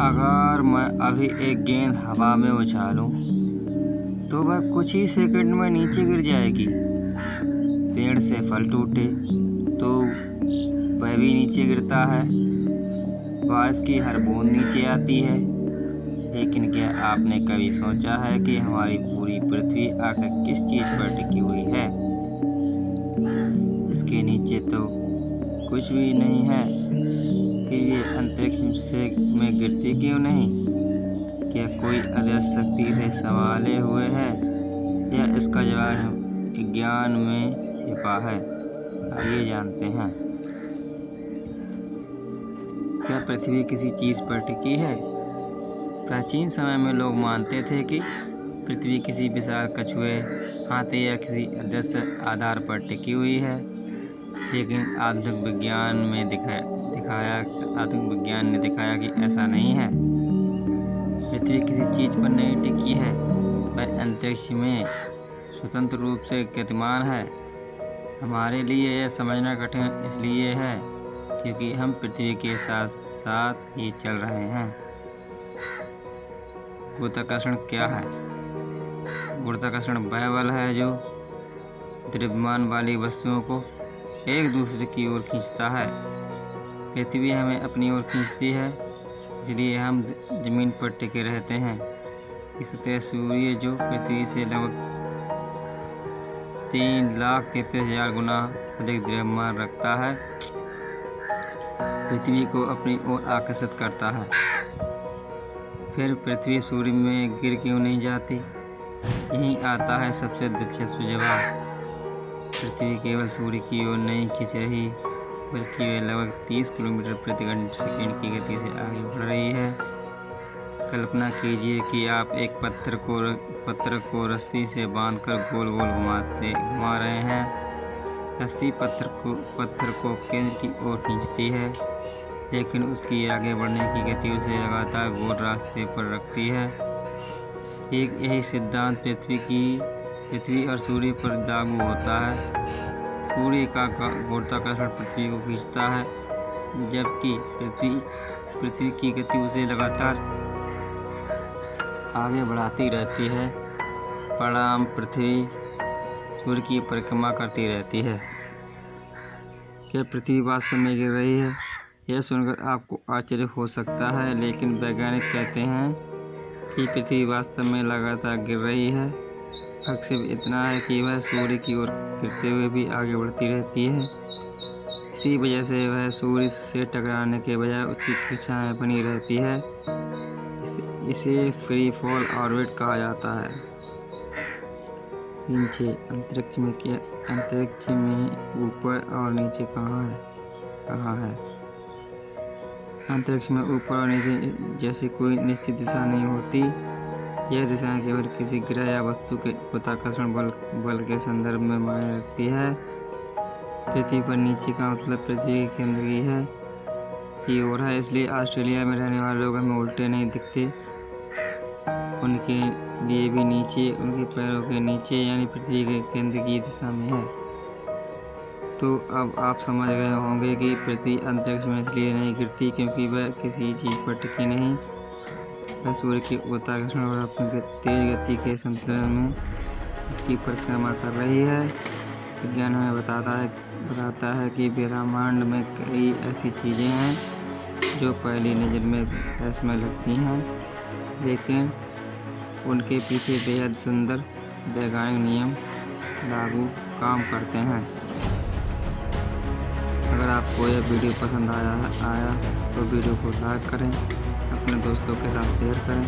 अगर मैं अभी एक गेंद हवा में उछालूं तो वह कुछ ही सेकंड में नीचे गिर जाएगी। पेड़ से फल टूटे तो वह भी नीचे गिरता है। बारिश की हर बूंद नीचे आती है। लेकिन क्या आपने कभी सोचा है कि हमारी पूरी पृथ्वी आखिर किस चीज़ पर टिकी हुई है? इसके नीचे तो कुछ भी नहीं है। फिर ये अंतरिक्ष में गिरती क्यों नहीं? क्या कोई अदृश्य शक्ति से संभाले हुए है या इसका जवाब विज्ञान में छिपा है? आइए जानते हैं। क्या पृथ्वी किसी चीज़ पर टिकी है? प्राचीन समय में लोग मानते थे कि पृथ्वी किसी विशाल कछुए, हाथी या किसी अदृश्य आधार पर टिकी हुई है। लेकिन आधुनिक विज्ञान ने दिखाया कि ऐसा नहीं है। पृथ्वी किसी चीज़ पर नहीं टिकी है, वह अंतरिक्ष में स्वतंत्र रूप से गतिमान है। हमारे लिए यह समझना कठिन इसलिए है क्योंकि हम पृथ्वी के साथ साथ ही चल रहे हैं। गुरुत्वाकर्षण क्या है? गुरुत्वाकर्षण वह बल है जो द्रव्यमान वाली वस्तुओं को एक दूसरे की ओर खींचता है। पृथ्वी हमें अपनी ओर खींचती है, इसलिए हम जमीन पर टिके रहते हैं। इस तरह सूर्य जो पृथ्वी से लगभग 3,33,000 गुना अधिक द्रव्यमान रखता है, पृथ्वी को अपनी ओर आकर्षित करता है। फिर पृथ्वी सूर्य में गिर क्यों नहीं जाती? यहीं आता है सबसे दिलचस्प जवाब। पृथ्वी केवल सूर्य की ओर नहीं खींच रही, बल्कि वह लगभग 30 किलोमीटर प्रति सेकंड की गति से आगे बढ़ रही है। कल्पना कीजिए कि आप एक पत्थर को रस्सी से बांधकर गोल गोल घुमा रहे हैं। रस्सी पत्थर को केंद्र की ओर खींचती है, लेकिन उसकी आगे बढ़ने की गति उसे लगातार गोल रास्ते पर रखती है। एक यही सिद्धांत पृथ्वी और सूर्य पर लागू होता है। सूर्य का गुरुत्वाकर्षण पृथ्वी को खींचता है, जबकि पृथ्वी की गति उसे लगातार आगे बढ़ाती रहती है। परिणाम पृथ्वी सूर्य की परिक्रमा करती रहती है। क्या पृथ्वी वास्तव में गिर रही है? यह सुनकर आपको आश्चर्य हो सकता है, लेकिन वैज्ञानिक कहते हैं कि पृथ्वी वास्तव में लगातार गिर रही है। फर्क सिर्फ इतना है कि वह सूर्य की ओर गिरते हुए भी आगे बढ़ती रहती है। इसी वजह से वह सूर्य से टकराने के बजाय उसकी कक्षा में बनी रहती है। इसे फ्री फॉल ऑर्बिट कहा जाता है। 3 अंतरिक्ष में ऊपर और नीचे कहाँ है? अंतरिक्ष में ऊपर और नीचे जैसी कोई निश्चित दिशा नहीं होती। यह दिशाएं केवल किसी ग्रह या वस्तु के गुरुत्वाकर्षण बल के संदर्भ में मायने रखती है। पृथ्वी पर नीचे का मतलब पृथ्वी के केंद्र की ओर है, इसलिए ऑस्ट्रेलिया में रहने वाले लोग हमें उल्टे नहीं दिखते। उनके लिए भी नीचे उनके पैरों के नीचे यानी पृथ्वी के केंद्र की दिशा में है। तो अब आप समझ गए होंगे कि पृथ्वी अंतरिक्ष में इसलिए नहीं गिरती क्योंकि वह किसी चीज़ पर टिकी नहीं। वह सूर्य के गुरुत्वाकर्षण और अपनी तेज गति के संतुलन में उसकी परिक्रमा कर रही है। विज्ञान हमें बताता है कि ब्रह्मांड में कई ऐसी चीज़ें हैं जो पहली नज़र में रहस्यमय लगती हैं, लेकिन उनके पीछे बेहद सुंदर वैज्ञानिक नियम लागू काम करते हैं। अगर आपको यह वीडियो पसंद आया तो वीडियो को लाइक करें, अपने दोस्तों के साथ शेयर करें।